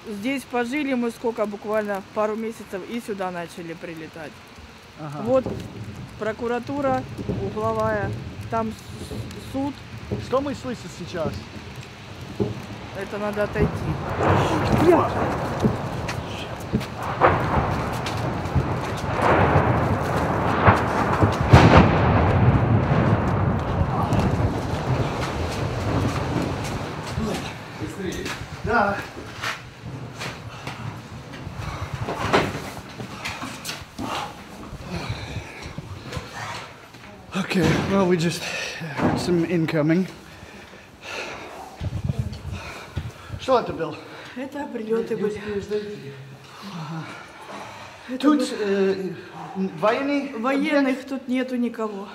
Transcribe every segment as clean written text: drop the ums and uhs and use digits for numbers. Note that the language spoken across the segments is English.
здесь пожили мы сколько, буквально пару месяцев, и сюда начали прилетать. Ага. Вот прокуратура угловая, там суд. Что мы слышим сейчас? Это надо отойти. Да. Okay, well, we just heard some incoming. Что это было? Это прилеты были. Тут военные? Военных тут нету никого.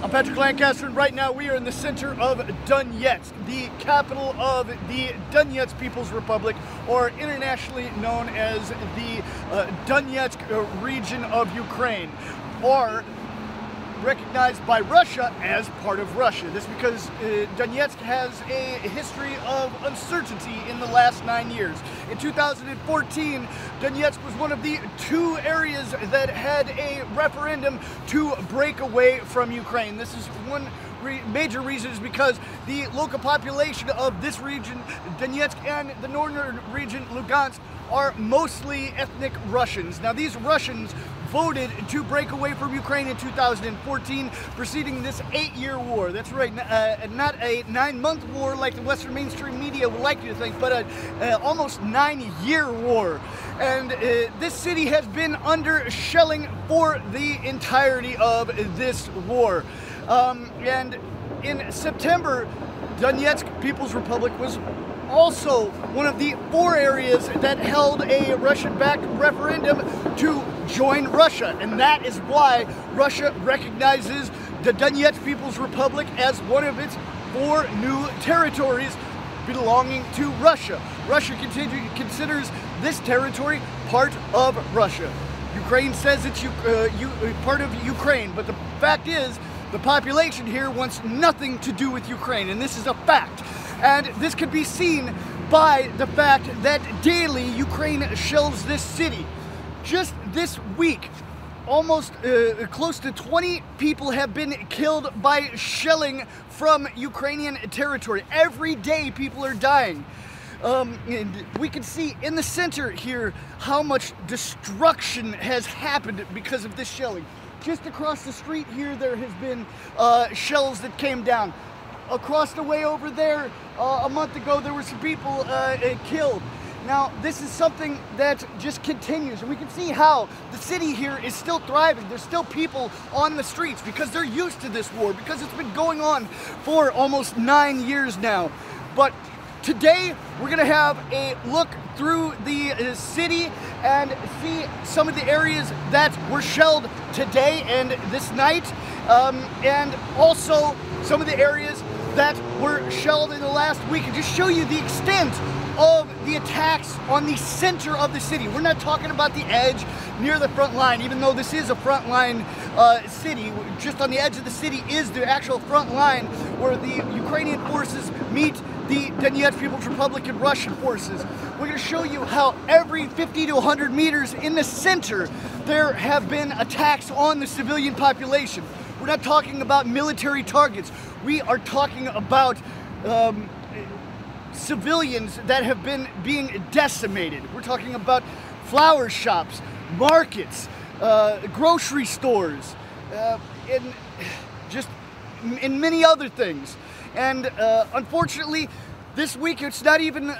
I'm Patrick Lancaster, and right now we are in the center of Donetsk, the capital of the Donetsk People's Republic, or internationally known as the Donetsk region of Ukraine, or recognized by Russia as part of Russia. This because Donetsk has a history of uncertainty in the last 9 years. In 2014, Donetsk was one of the 2 areas that had a referendum to break away from Ukraine. This is one major reason is because the local population of this region, Donetsk, and the northern region, Lugansk, are mostly ethnic Russians. Now, these Russians voted to break away from Ukraine in 2014, preceding this 8-year war. That's right, not a 9-month war like the Western mainstream media would like you to think, but a almost 9-year war. And this city has been under shelling for the entirety of this war. And in September, Donetsk People's Republic was also one of the 4 areas that held a Russian-backed referendum to join Russia, and that is why Russia recognizes the Donetsk People's Republic as one of its 4 new territories belonging to Russia. Russia considers this territory part of Russia. Ukraine says it's part of Ukraine, but the fact is the population here wants nothing to do with Ukraine, and this is a fact. And this can be seen by the fact that daily Ukraine shells this city. Just this week, almost close to 20 people have been killed by shelling from Ukrainian territory. Every day people are dying. And we can see in the center here how much destruction has happened because of this shelling. Just across the street here there has been shells that came down. Across the way over there, a month ago, there were some people killed. Now, this is something that just continues, and we can see how the city here is still thriving. There's still people on the streets because they're used to this war, because it's been going on for almost 9 years now. But today, we're gonna have a look through the city and see some of the areas that were shelled today and this night, and also some of the areas that were shelled in the last week, and just show you the extent of the attacks on the center of the city. We're not talking about the edge near the front line, even though this is a front line city. Just on the edge of the city is the actual front line where the Ukrainian forces meet the Donetsk People's Republic and Russian forces. We're going to show you how every 50 to 100 meters in the center there have been attacks on the civilian population. We're not talking about military targets. We are talking about civilians that have been being decimated. We're talking about flower shops, markets, grocery stores, and many other things. And unfortunately, this week it's not even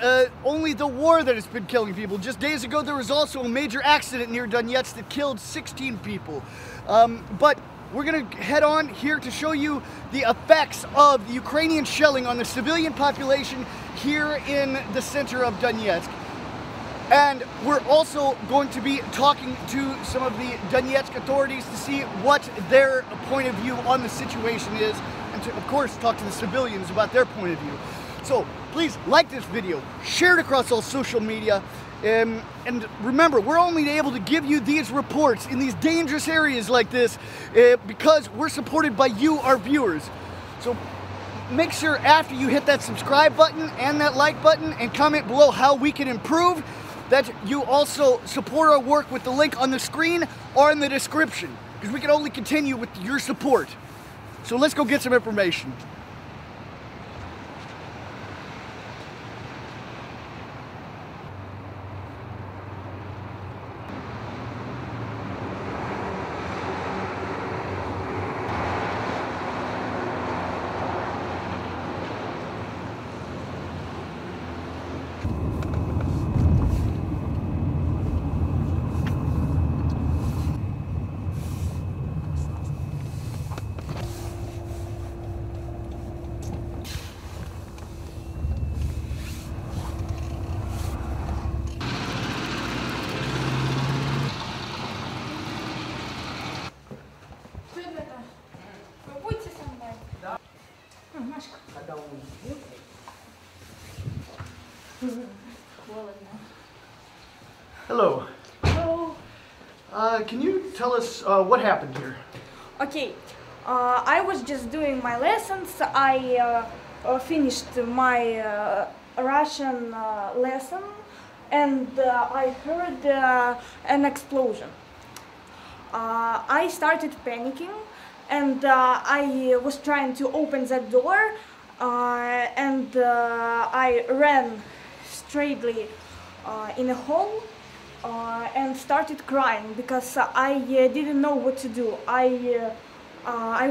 only the war that has been killing people. Just days ago there was also a major accident near Donetsk that killed 16 people. But we're going to head on here to show you the effects of the Ukrainian shelling on the civilian population here in the center of Donetsk. And we're also going to be talking to some of the Donetsk authorities to see what their point of view on the situation is, and to, of course, talk to the civilians about their point of view. So please like this video, share it across all social media, and remember, we're only able to give you these reports in these dangerous areas like this because we're supported by you, our viewers. So make sure after you hit that subscribe button and that like button and comment below how we can improve, that you also support our work with the link on the screen or in the description, because we can only continue with your support. So let's go get some information. Hello. Hello. Can you tell us what happened here? Okay. I was just doing my lessons. I finished my Russian lesson, and I heard an explosion. I started panicking, and I was trying to open that door, and I ran straightly in a hall and started crying because I didn't know what to do. I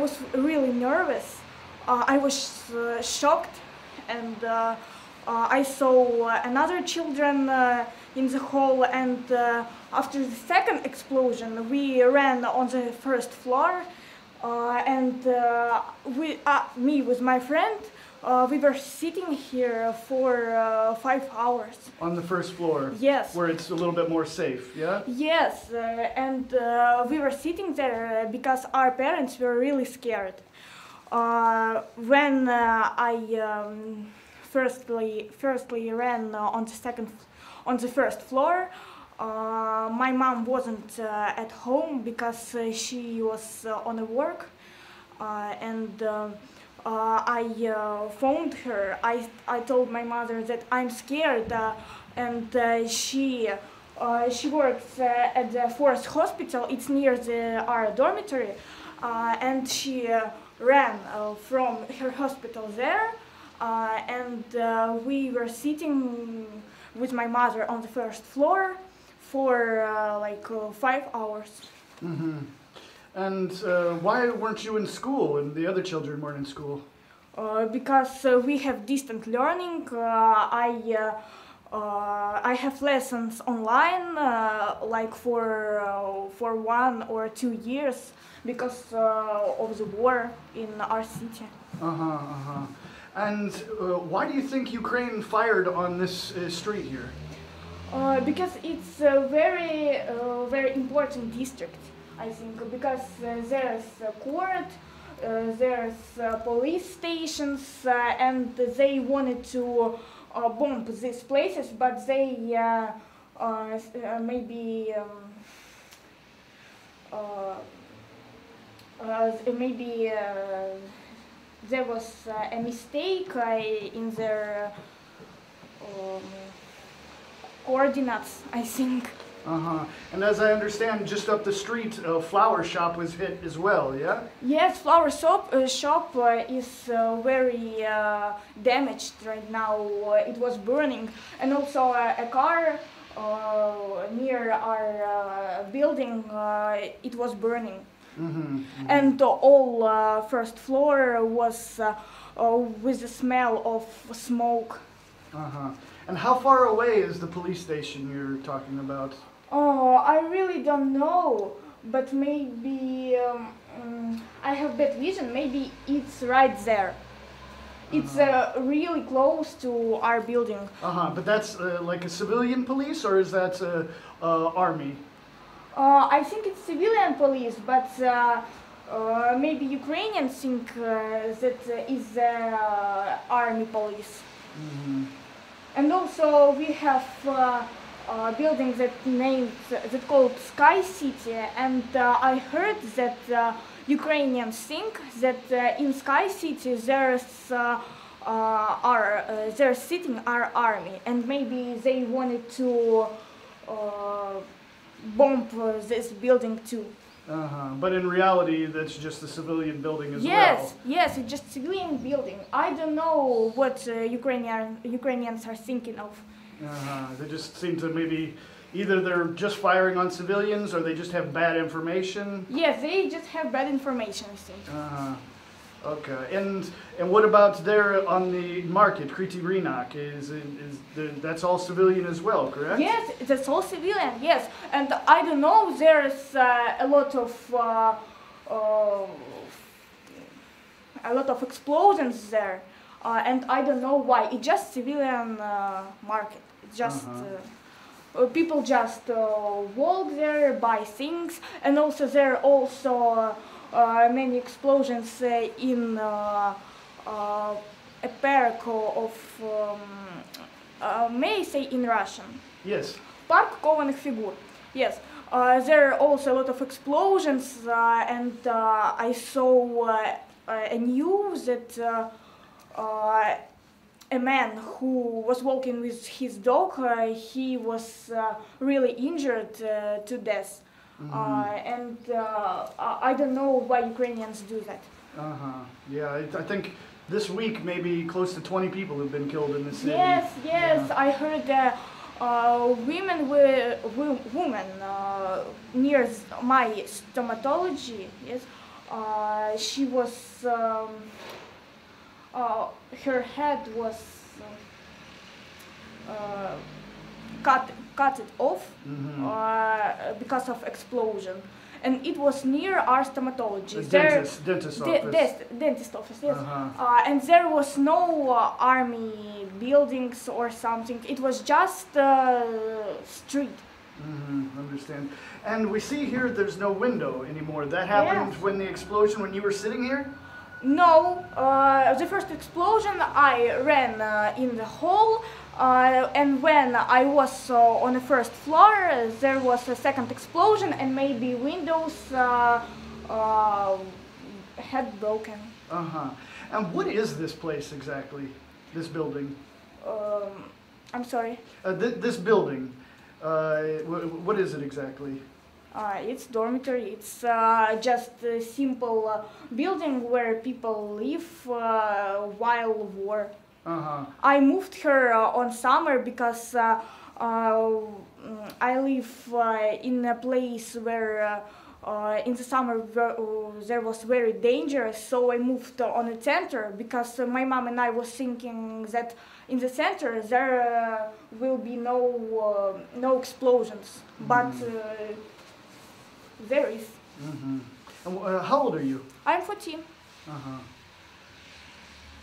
was really nervous. I was shocked, and I saw another children in the hall, and after the second explosion we ran on the first floor, and me with my friend, we were sitting here for 5 hours. On the first floor? Yes. Where it's a little bit more safe, yeah? Yes, and we were sitting there because our parents were really scared. When I firstly ran on the first floor, my mom wasn't at home because she was on a work, and I phoned her. I told my mother that I'm scared, and she works at the Forest Hospital. It's near our dormitory, and she ran from her hospital there, and we were sitting with my mother on the first floor for like 5 hours. Mm-hmm. And why weren't you in school and the other children weren't in school? Because we have distant learning. I have lessons online, like for 1 or 2 years, because of the war in our city. And why do you think Ukraine fired on this street here? Because it's a very important district, I think, because there's a court, there's police stations, and they wanted to bomb these places, but they maybe there was a mistake in their coordinates, I think. And as I understand, just up the street, a flower shop was hit as well, yeah? Yes, flower shop is very damaged right now. It was burning, and also a car near our building, it was burning. And all first floor was with the smell of smoke. And how far away is the police station you're talking about? Oh, I really don't know, but maybe I have bad vision. Maybe it's right there. It's really close to our building. But that's like a civilian police, or is that army? I think it's civilian police, but maybe Ukrainians think that is army police. And also we have building that called Sky City, and I heard that Ukrainians think that in Sky City they're sitting our army, and maybe they wanted to bomb this building too. But in reality, that's just a civilian building as well. Yes, it's just civilian building. I don't know what Ukrainians are thinking of. They just seem to maybe either they're just firing on civilians or they just have bad information. Yes, they just have bad information, I think. Okay, and what about there on the market, Kriti Rinak? That's all civilian as well, correct? Yes, that's all civilian. Yes, and I don't know. There's a lot of explosions there, and I don't know why. It's just civilian market. It's just people just walk there, buy things, and also there are also many explosions in a park of, may I say in Russian? Yes. Park кованых фигур. Yes. There are also a lot of explosions, and I saw a news that a man who was walking with his dog, he was really injured to death. And I don't know why Ukrainians do that. Yeah, I think this week maybe close to 20 people have been killed in the city. Yes, I heard women near my stomatology. Yes, she was her head was cut it off because of explosion, and it was near our stomatology. Dentist office. Dentist office, yes. And there was no army buildings or something. It was just street. Understand. And we see here there's no window anymore. That happened when the explosion, when you were sitting here? No, the first explosion I ran in the hall, and when I was on the first floor there was a second explosion and maybe windows had broken. And what is this place exactly, this building? I'm sorry? This building, what is it exactly? It's dormitory. It's just a simple building where people live while war. I moved here on summer because I live in a place where in the summer there was very dangerous, so I moved on the center because my mom and I was thinking that in the center there will be no explosions, but there is. And how old are you? I'm 14.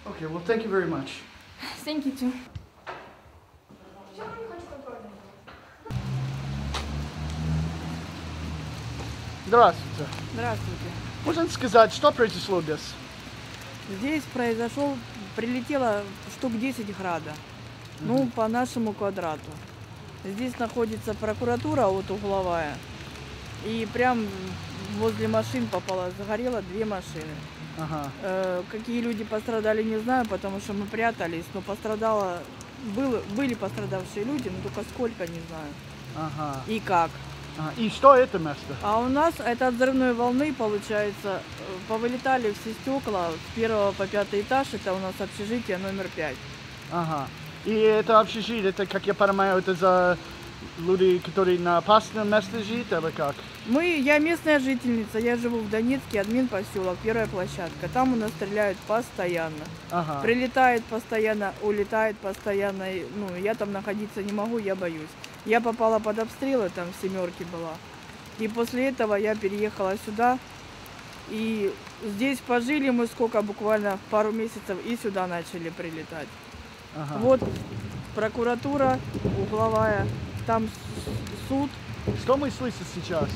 Okay, well, thank you very much. Thank you too. Здравствуйте. Здравствуйте. Можно сказать, что произошло здесь? Здесь прилетело штук 10 града, ну, по нашему квадрату. Здесь находится прокуратура, вот угловая, и прям возле машин загорело 2 машины. Какие люди пострадали, не знаю, потому что мы прятались, но были пострадавшие люди, но только сколько, не знаю. И как. И что это место? А у нас это от взрывной волны, получается, повылетали все стекла с 1 по 5 этаж, это у нас общежитие номер 5. И это общежитие, это, как я понимаю, это за люди, которые на опасном месте живут, или как? Я местная жительница, я живу в Донецке, админпоселок, 1-я площадка. Там у нас стреляют постоянно. Прилетает постоянно, улетает постоянно. Ну, я там находиться не могу, я боюсь. Я попала под обстрелы, там в 7-ке была. И после этого я переехала сюда. И здесь пожили мы сколько, буквально пару месяцев, и сюда начали прилетать. Вот прокуратура угловая, там суд. Что мы слышим сейчас?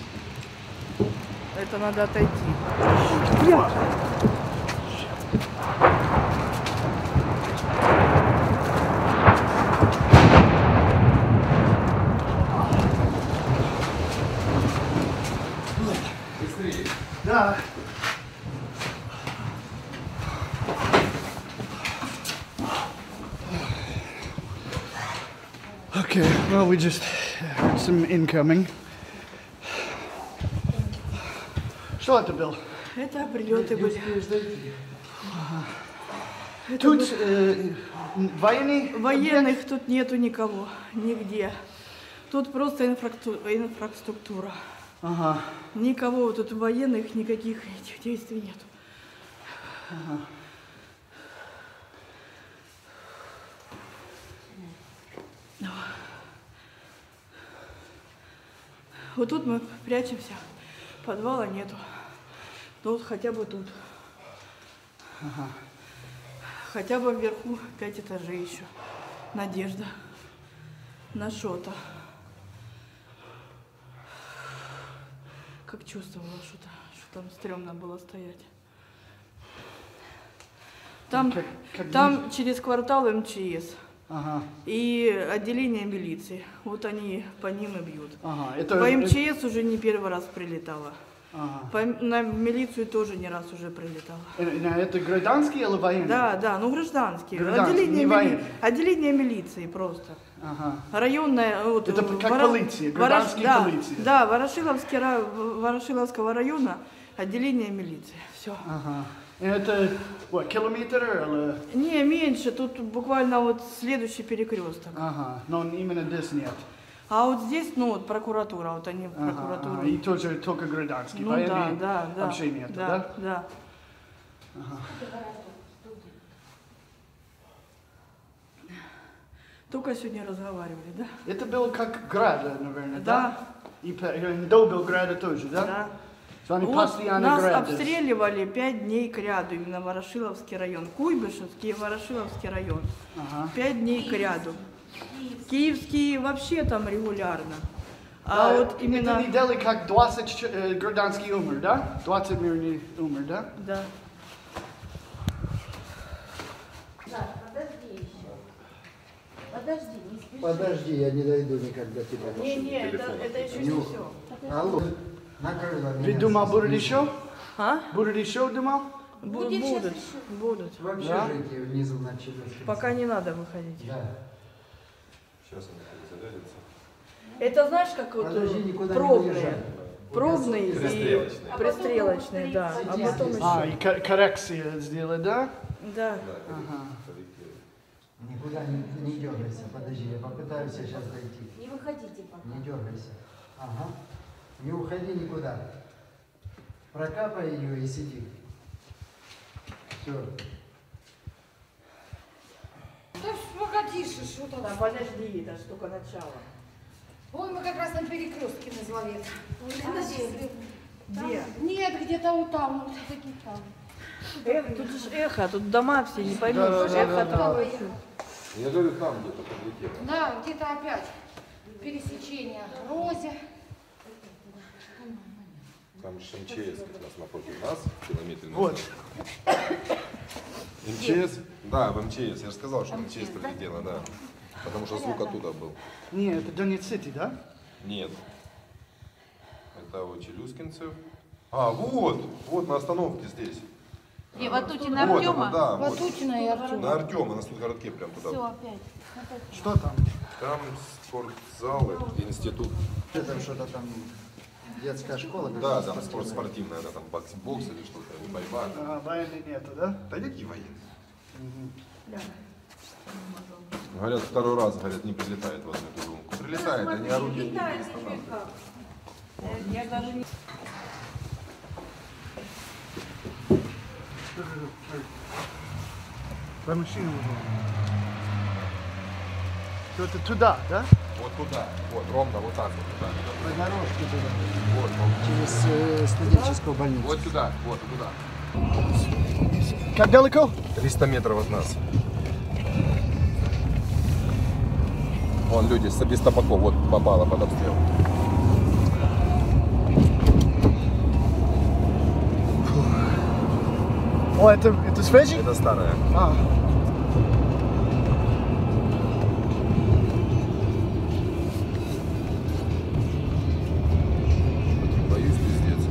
Это надо отойти. Да. Okay, well, we just heard some incoming. Что это было? Это прилеты были. Тут военные? Военных тут нету никого, нигде. Тут просто инфраструктура. Ага. Никого тут военных, никаких этих действий нету. Ага. Вот тут мы прячемся, подвала нету. Ну вот хотя бы тут. Ага. Хотя бы вверху 5 этажей еще. Надежда на что-то. Как чувствовала что-то, что там стрёмно было стоять. Там, там через квартал МЧС. Ага. И отделение милиции. Вот они по ним и бьют. Ага, это... По МЧС уже не первый раз прилетало. Ага. На милицию тоже не раз уже прилетало. Это гражданские или военные? Да, да, ну гражданские. Гражданские, Отделение милиции просто. Ага. Районная... Вот, это как полиция, гражданские полиции. Да, Ворошиловского района отделение милиции. Все. Ага. Это what, километр или... Не, меньше. Тут буквально вот следующий перекресток. Ага, но именно здесь нет. А вот здесь, ну вот прокуратура, вот они прокуратура. Ага. И тоже только гражданские, ну, военные да. вообще нет, да? Да. Ага. Только сегодня разговаривали, да? Это было как град, наверное, да? И до Белграда тоже, да? Да. Что они вот постоянно нас град. обстреливали 5 дней к ряду, именно Ворошиловский район. Куйбышевский и Ворошиловский район. Ага. 5 дней к ряду. Киевский вообще там регулярно. А да, вот именно... Это недели как 20 гражданский умер, да? 20 мирный умер, да? Да. Подожди, не спеши. Подожди, я не дойду никогда тебя. Не, это еще не все. Алло, накрыла меня. Ты думал, будут еще? А? Будут еще, думал? Будут. В общежитии внизу на Челюскинском. Пока не надо выходить. Да. Сейчас он залезется. Это знаешь, как вот Подожди, никуда не пробные. уезжай. Пробные и Пристрелочные. пристрелочные, да. А потом А, еще. и коррекции сделать, да? Да. Ага. Никуда не дергайся, подожди, я попытаюсь сейчас дойти. Не выходите пока. Не дергайся. Ага. Не уходи никуда. Прокапай ее и сиди. Все. Да погодишь, что там? Да, подожди, это ж только начало. Ой, мы как раз на перекрестке назвали. Где? Нет, где-то вот там, вот такие там. Тут же эхо, тут дома все, не поймешь. Да, Эхо там. Я говорю, там где-то подлетело. Да, где-то опять пересечение Розе. Там же МЧС как раз напротив нас, километр. Вот. МЧС? Да, в МЧС. Я же сказал, что МЧС прилетело, да. Потому что звук оттуда был. Не, это Донецк, да? Нет. Это вот Челюскинцев. А, вот на остановке здесь. Где, Ватутина Вот Артема? она, да, вот. Ватутина и Артем. На Артема, на студгородке прям Все, туда. опять. Что там? Там спортзалы, институт. Это что-то там детская школа? Да, там спортивная, да, там бокс или что-то, борьба. А, военных нету, да? Да какие военные? Говорят, второй раз, говорят, не прилетает в одну эту думку. Прилетает, они орудие не останавливают. Я даже не... По машину уже. Это туда, да? Вот туда, вот, ровно вот так вот туда. По дорожке туда. Вот, Через студенческую больницу. вот сюда, вот туда. Как далеко? 300 метров от нас. Вон люди с Бестопаков, вот попало под обстрел. О, это свежий? Это старая. А. Боюсь, пиздец.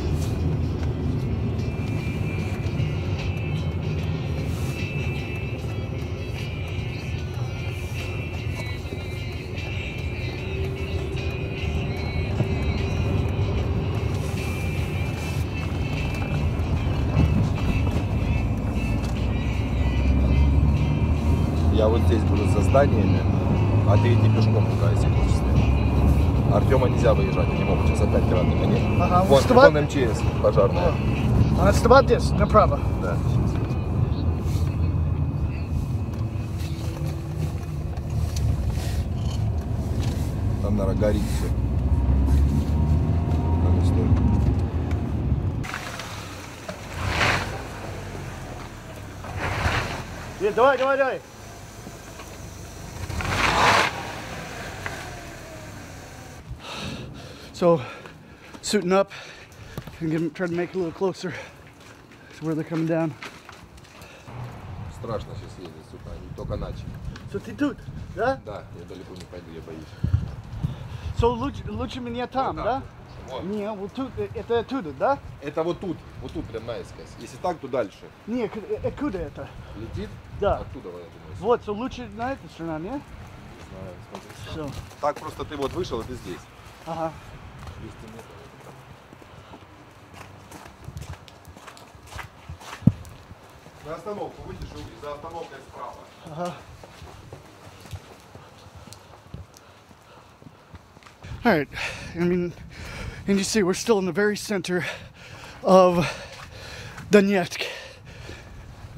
Я вот здесь буду за зданиями, а ты иди пешком туда, если хочешь снять. Артема нельзя выезжать, они могут сейчас опять кратко гонять. Ага, вон МЧС пожарная. Отставать здесь, направо. Да. Там, наверное, горит все. Давай. So, suiting up and try to make it a little closer to where they're coming down. Страшно сейчас ездить сюда, они только начали. So, ты тут, да? Да, я далеко не пойду, я боюсь. So, лучше меня там, Вот да? Вот. Не, вот тут, это оттуда, да? Это вот тут прям наискось. Если так, то дальше. Не, откуда это? Летит? Да. Оттуда, я думаю. Вот, so лучше на этой стороне, не? Не знаю, смотри. Все. Так просто ты вот вышел, и ты здесь. Ага. 200 метров. На остановку выйдешь и за остановкой справа. Ага. All right, I mean, and you see we're still in the very center of Donetsk.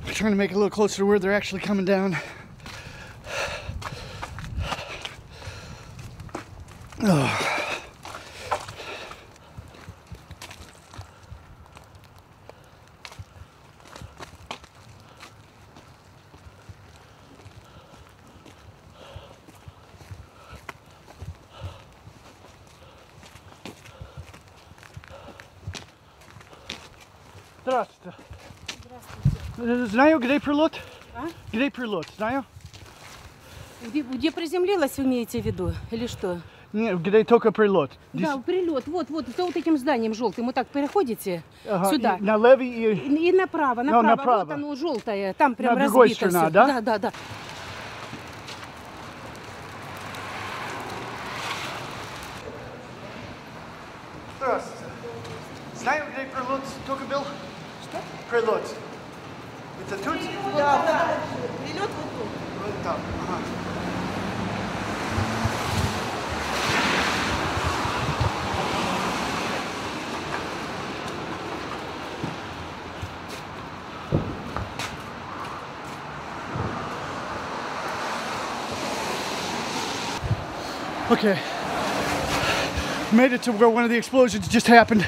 We're trying to make it a little closer to where they're actually coming down. Oh. Здравствуйте. Здравствуйте. Знаю, где прилет? А? Где прилет, знаю? Где приземлилась, вы имеете в виду? Или что? Нет, где только прилет. Да, прилет. Вот, за вот этим зданием желтым. Вот так переходите сюда. И на левый и направо. направо. Вот оно желтое. Там прям на разбито другой стороне, все. да? Да. Здравствуйте. Знаю, где прилет только был? Что? Прилет. Это тут? Да. Прилет вот тут. Вот там. Ага. Okay. Made it to where one of the explosions just happened.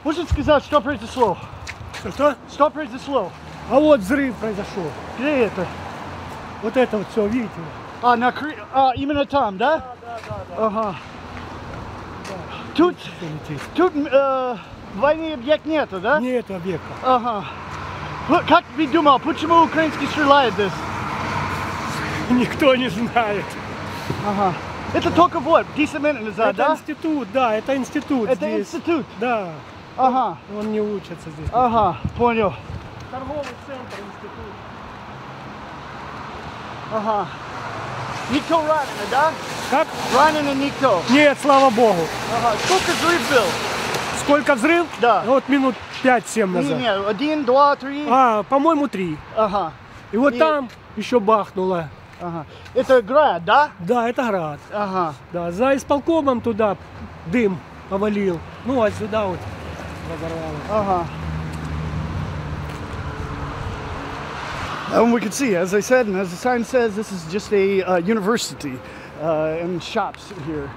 Можно сказать, что произошло? Что? Что произошло? А вот взрыв произошел. Где это? Вот это вот все, видите? Именно там, да? Да. Ага. Тут военный объект нету, да? Нет объекта. Ага. Вот как ты думал, почему украинский стреляет здесь? Никто не знает. Ага. Это только вот, 10 минут назад, Это да? институт, да, это институт Это здесь. институт? Да. Ага. Он не учится здесь. Ага, понял. Торговый центр, институт. Ага. Никто ранен, да? Как? Ранено никто. Нет, слава богу. Ага. Сколько взрыв был? Сколько взрыв? Да. Вот минут 5-7 назад. Не, 1, 2, 3. По-моему, 3. Ага. И вот там еще бахнуло. Ага. Это град, да? Да, это град. Ага. Да, за исполкомом туда дым повалил. Ну, а сюда вот разорвало. Ага. And we can see, as I said, and as the sign says, this is just a university and shops here.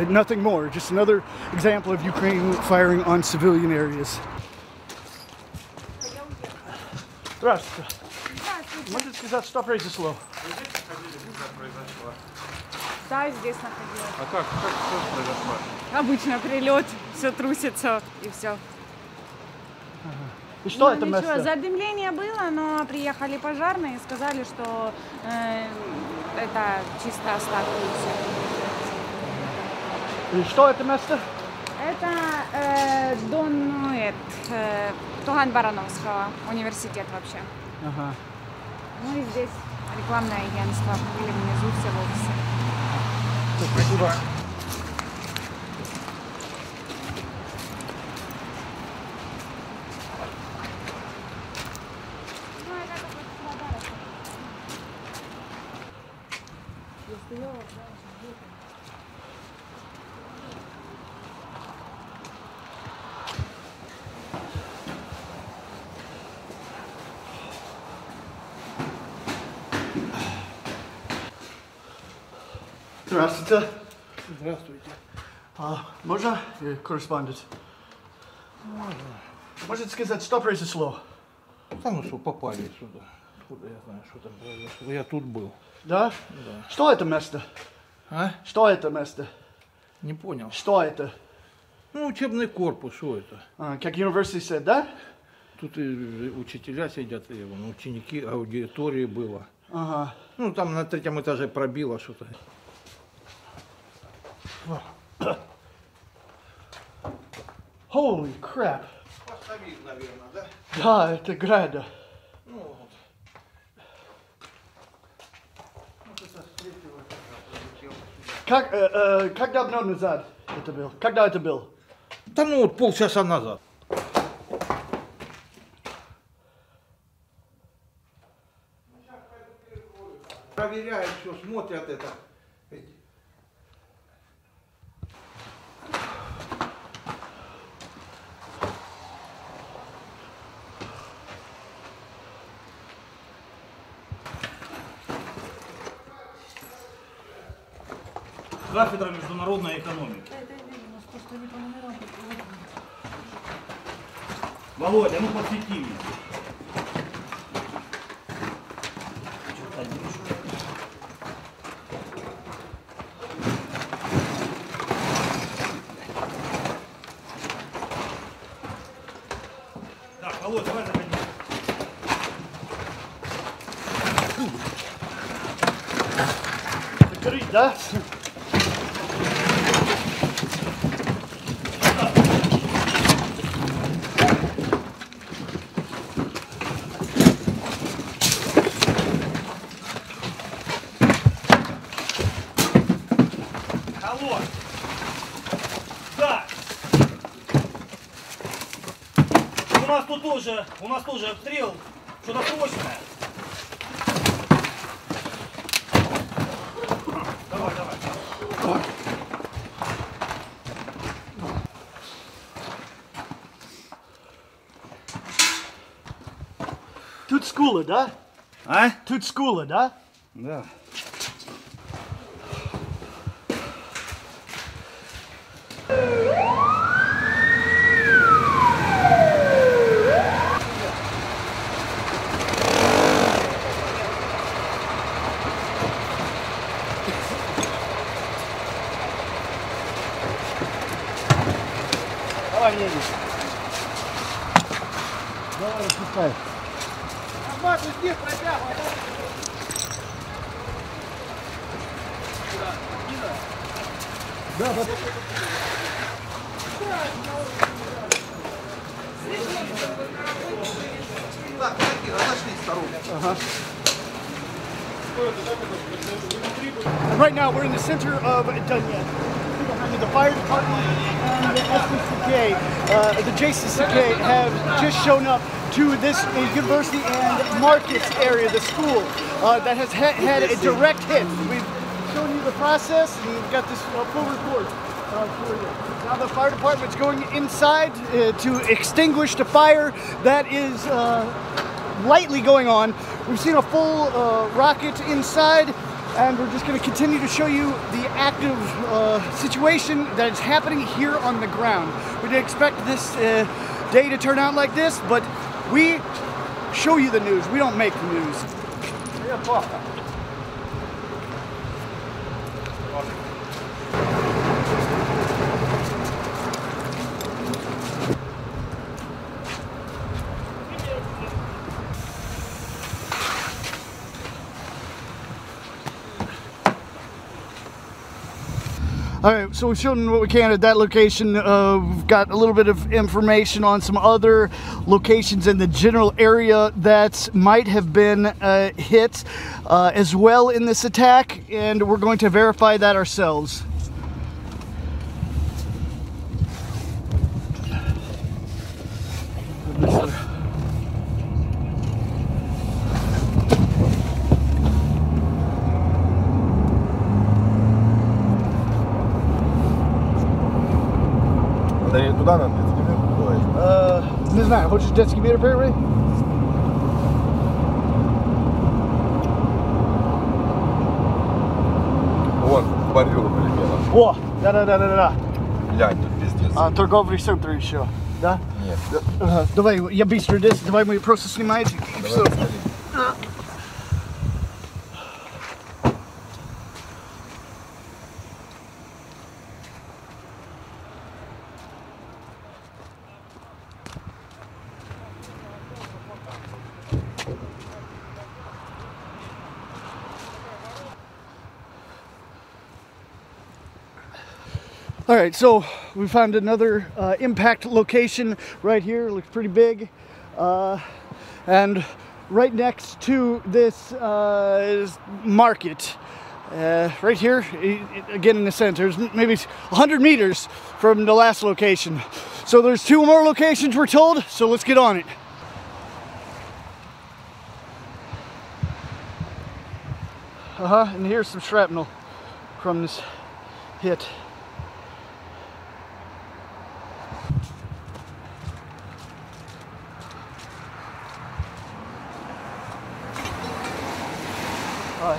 Nothing more. Just another example of Ukraine firing on civilian areas. Здравствуйте. Можете сказать, что произошло? Да, здесь находилась. А как что произошло? Обычно прилет, все трусится и все. И что Ну, это ничего, место? задымление было, но приехали пожарные и сказали, что это чисто остатки и все. И что это место? Это Туган Барановского университет вообще. Ага. Ну и здесь рекламное агентство, были внизу все в офисе. Спасибо. Здравствуйте. Здравствуйте. Можно корреспондент? Можете сказать, что произошло? Там что, попали сюда. Откуда я знаю, что там произошло? Я тут был. Да? Да. Что это место? А? Что это место? Не понял. Что это? Ну, учебный корпус, что это? Как университет, да? Тут и учителя сидят, и вон, ученики, аудитории было. Ага. Ну, там на 3-м этаже пробило что-то. Holy crap. Поставить, наверное, да? Да, это града. Ну, вот. Как давно назад это был? Когда это был? Да ну, вот полчаса назад. Проверяют, все, смотрят это. Кафедра международной экономики. Володя, ну подсвети меня. Так, Володя, давай заходи. Закрыть, да? Алло! Да! У нас тоже обстрел. Что-то срочное. Давай, давай. Тут школа, да? А? Тут школа, да? Да. Давай, едем. Давай, распускай. Арбат, уйди, протягивай. Да, да. Так, разошлись в сторону. Ага. Right now, we're in the center of Donetsk. The fire department and the SCCK, the JCCK, have just shown up to this university and markets area, the school, that has had a direct hit. We've shown you the process, and you've got this full report for you. Now the fire department's going inside to extinguish the fire that is lightly going on. We've seen a full rocket inside, and we're just going to continue to show you the active situation that is happening here on the ground. We didn't expect this day to turn out like this, but we show you the news. We don't make the news. All right, so we've shown what we can at that location. We've got a little bit of information on some other locations in the general area that might have been hit as well in this attack, and we're going to verify that ourselves. Туда надо детский мир? Не знаю, хочешь детский мир первый? Вон, в бордюру прилетело. О, да. Глянь, тут пиздец. Торговый центр еще, да? Нет. Давай, я быстро здесь, давай мы просто снимаете. Давай, All right, so we found another impact location right here. It looks pretty big. And right next to this market, right here, again in the center, maybe 100 meters from the last location. So there's 2 more locations we're told, so let's get on it. And here's some shrapnel from this hit.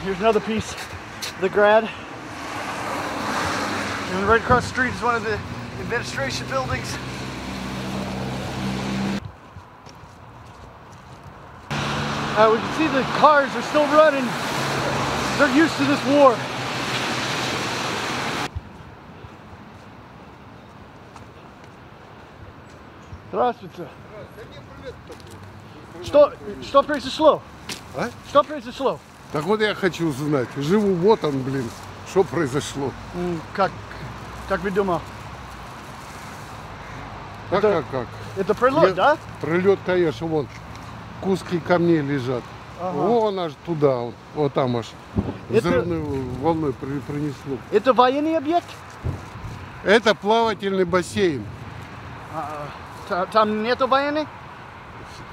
Here's another piece of the grad. And right across the street is one of the administration buildings. We can see the cars are still running. They're used to this war. Здравствуйте. Что произошло? А? Что произошло? Так вот я хочу узнать. Живу вот он, блин. Что произошло? Как вы думаете? Как? Это прилет, да? Прилет, конечно, вон. Куски камней лежат. Ага. Вон аж туда, вот там аж. Взрывной волной принесло. Это военный объект? Это плавательный бассейн. Там нету военных?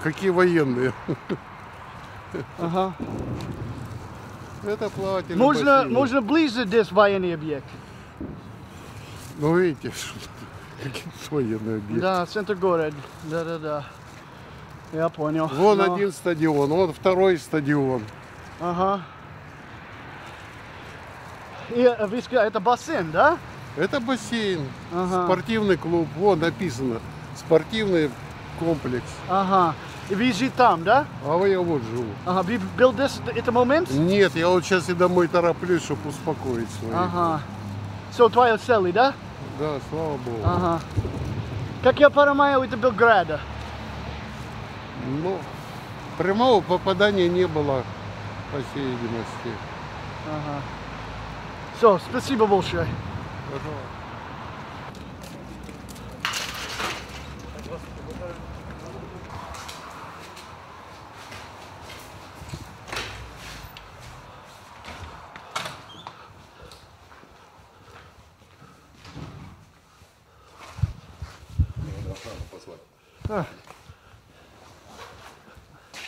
Какие военные? Ага. Это плавательный бассейн. Можно ближе здесь военный объект. Ну видите, какие военные объекты. Да, центр города. Да. Я понял. Вон один стадион, вон второй стадион. Ага. И это бассейн, да? Это бассейн, ага. Спортивный клуб, вон написано, спортивный комплекс. Ага. И вы живете там, да? А я вот живу. Ага, вы был здесь в этот момент? Нет, я вот сейчас и домой тороплюсь, чтобы успокоить своих. Ага. Все, твои цели, да? Да, слава Богу. Ага. Как я понимаю, это был град. Ну, прямого попадания не было, по всей видимости. Ага. Все, спасибо большое. Пожалуйста.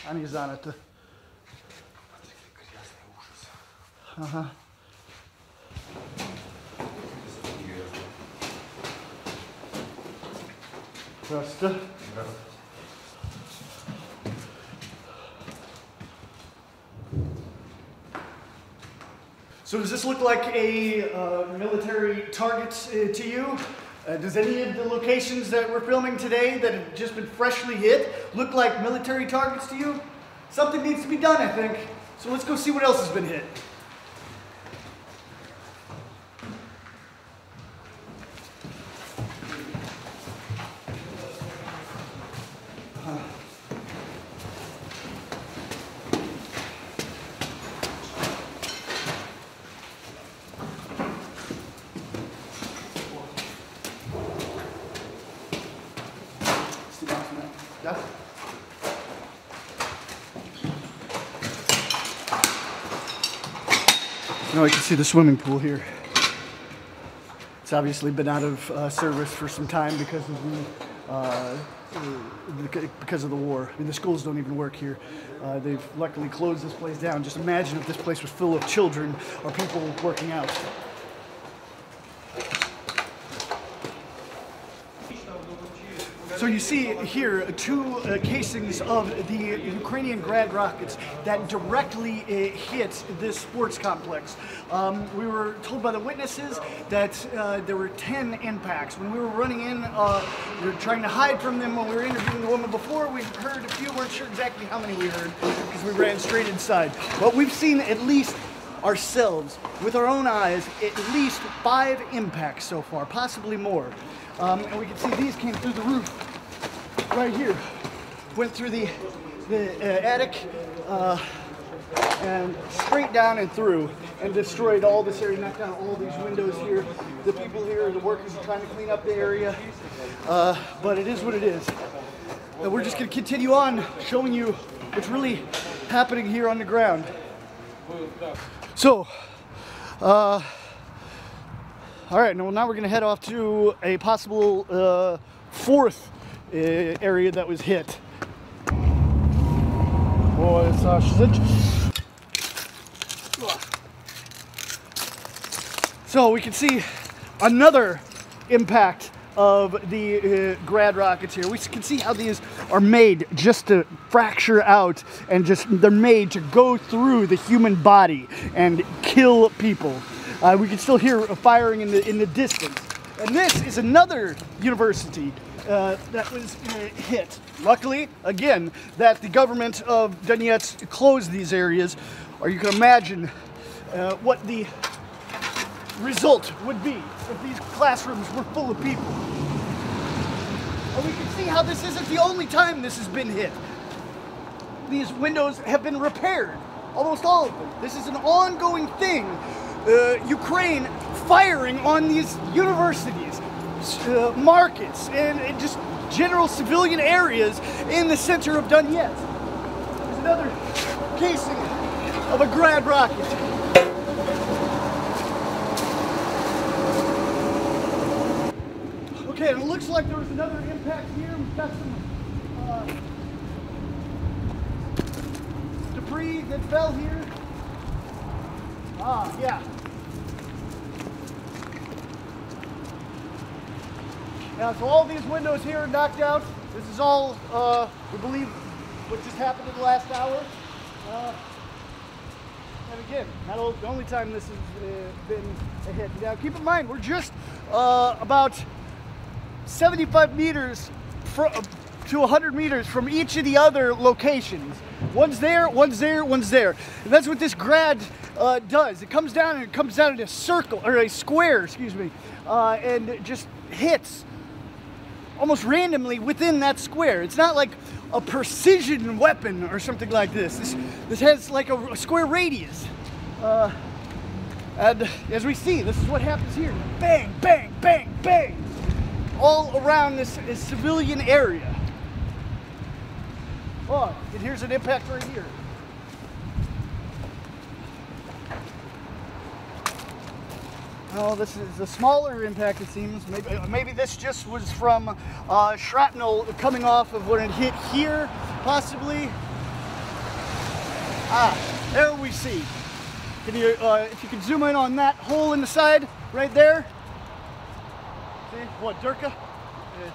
Они заняты. Ага. Здравствуйте. So does this look like a military target to you? Does any of the locations that we're filming today that have just been freshly hit look like military targets to you? Something needs to be done, I think. So let's go see what else has been hit. Now you can see the swimming pool here. It's obviously been out of service for some time because of the war. I mean, the schools don't even work here. They've luckily closed this place down. Just imagine if this place was full of children or people working out. So you see here two casings of the Ukrainian Grad rockets that directly hit this sports complex. We were told by the witnesses that there were 10 impacts. When we were running in, we were trying to hide from them. When we were interviewing the woman before, we heard a few. Weren't sure exactly how many we heard because we ran straight inside. But we've seen at least ourselves, with our own eyes, at least 5 impacts so far, possibly more. And we can see these came through the roof right here, went through the attic and straight down and through and destroyed all this area, knocked down all these windows here. The people here, the workers are trying to clean up the area, but it is what it is. We're just going to continue on showing you what's really happening here on the ground. So, all right, now we're going to head off to a possible fourth area that was hit. So we can see another impact of the Grad rockets here. We can see how these are made just to fracture out and they're made to go through the human body and kill people. We can still hear firing in the distance. And this is another university that was hit. Luckily, again, that the government of Donetsk closed these areas, or you can imagine what the result would be if these classrooms were full of people. And we can see how this isn't the only time this has been hit. These windows have been repaired, almost all of them. This is an ongoing thing. Ukraine firing on these universities, markets, and just general civilian areas in the center of Donetsk. There's another casing of a Grad rocket. Okay, and it looks like there was another impact here. We've got some debris that fell here. Ah, yeah. Now, so all these windows here are knocked out. This is all, we believe, what just happened in the last hour. And again, not the only time this has been a hit. Now, keep in mind, we're just about 75 meters to 100 meters from each of the other locations. One's there, one's there, one's there. And that's what this Grad does. It comes down and it comes down in a circle, or a square, excuse me, and it just hits almost randomly within that square. It's not like a precision weapon or something like this. This has like a square radius. And as we see, this is what happens here. Bang, bang, bang, bang. All around this civilian area. Oh, and here's an impact right here. Oh, this is a smaller impact, it seems. Maybe this just was from shrapnel coming off of when it hit here, possibly. Ah, there we see. Can you, if you can zoom in on that hole in the side, right there. See, what, Durka? Yeah.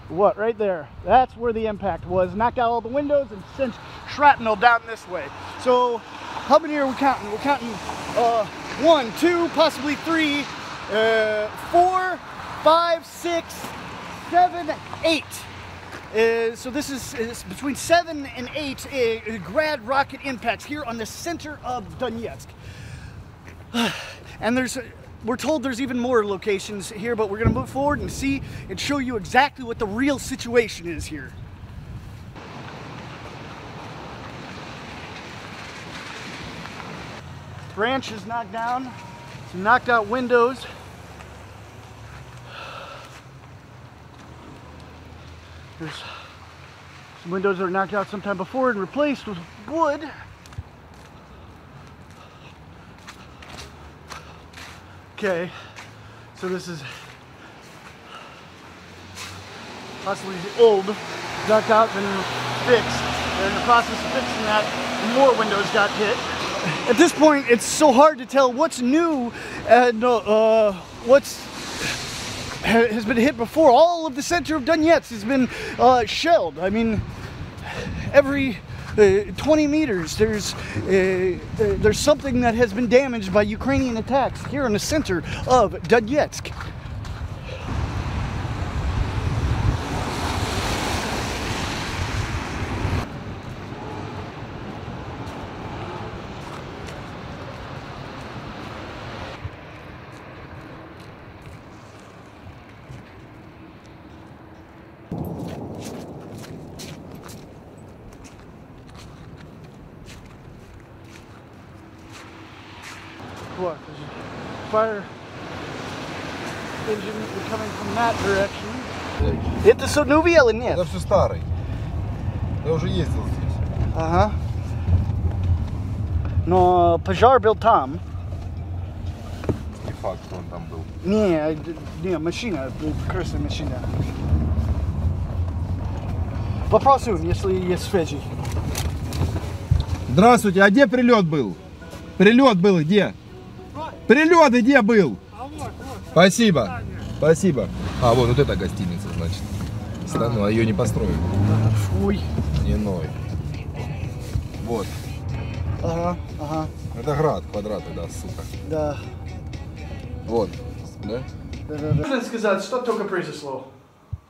What, right there? That's where the impact was. Knocked out all the windows and sent shrapnel down this way. So, how many are we counting? We're counting 1, 2, possibly 3, 4, 5, 6, 7, 8. So this is between 7 and 8 Grad rocket impacts here on the center of Donetsk. And we're told there's even more locations here, but we're going to move forward and see and show you exactly what the real situation is here. Branch is knocked down, some knocked out windows. There's Some windows are knocked out sometime before and replaced with wood. Okay, so this is possibly old, knocked out and fixed. They're in the process of fixing that. More windows got hit. At this point, it's so hard to tell what's new and what's has been hit before. All of the center of Donetsk has been shelled. I mean, every 20 meters there's something that has been damaged by Ukrainian attacks here in the center of Donetsk. What? There's a fire engine coming from that direction. Это все новое или нет? Это все старый. Я уже ездил здесь. Ага. Но пожар был там. Не факт, что он там был. Не, машина, красная машина. Вопросуем, если есть свежий. Здравствуйте, а где прилет был? Прилет был где? Прилет где был? Спасибо. Спасибо. А, вот эта гостиница, значит. Ну, а ее не построили. Фуй. Не ной. Вот. Ага, ага. Это град, квадраты, да, сука. Да. Вот, да? Можно сказать, что только произошло?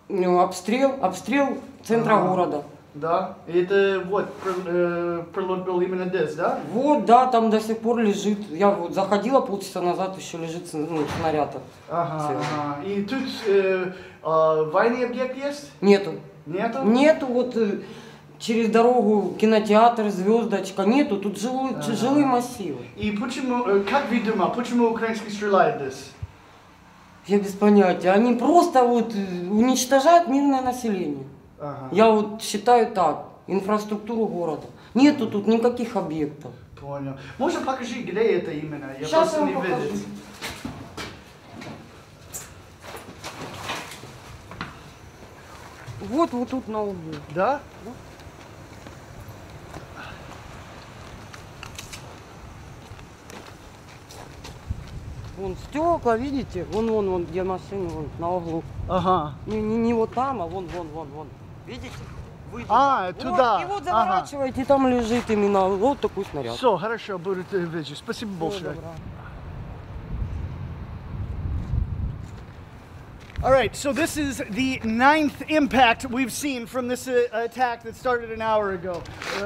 Ну, обстрел центра города. Да? И это вот, прилет был именно здесь, да? Вот, да, там до сих пор лежит. Я вот заходила полчаса назад, еще лежит снаряд. Ага. И тут военный объект есть? Нету. Нету? Нету, вот через дорогу кинотеатр, звездочка, нету, тут жилые массивы. И почему, как вы думаете, почему украинские стреляют здесь? Я без понятия. Они просто вот уничтожают мирное население. Ага. Я вот считаю так, инфраструктуру города. Нету тут никаких объектов. Понял. Можно покажи, где это именно? Я сейчас просто я не вам покажу. видел. Вот тут на углу. Да? Да. Вон стекла, видите? Вон, где машины, вон, на углу. Ага. Не вот там, а вон. Видите? Выйдете. А, туда. Вот, и вот заворачиваете, там лежит именно вот такой снаряд. Все, хорошо, будет видеть. Спасибо большое. All right, so this is the 9th impact we've seen from this attack that started an hour ago.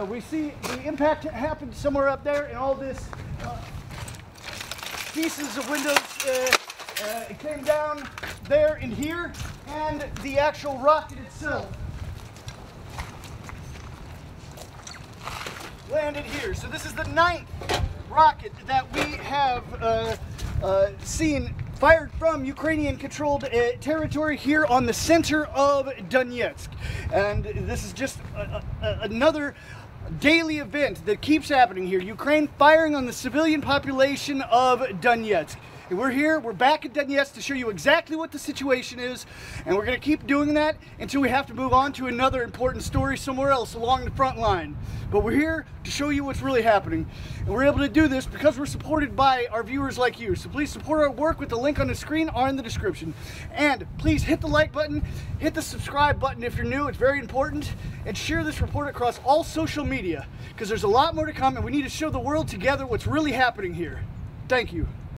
We see the impact happened somewhere up there, and all this pieces of windows came down there and here, and the actual rocket itself landed here. So this is the 9th rocket that we have seen fired from Ukrainian-controlled territory here on the center of Donetsk. And this is just another daily event that keeps happening here. Ukraine firing on the civilian population of Donetsk. And we're here, we're back at Donetsk to show you exactly what the situation is, and we're going to keep doing that until we have to move on to another important story somewhere else along the front line. But we're here to show you what's really happening, and we're able to do this because we're supported by our viewers like you. So please support our work with the link on the screen or in the description. And please hit the like button, hit the subscribe button if you're new, it's very important, and share this report across all social media, because there's a lot more to come, and we need to show the world together what's really happening here. Thank you.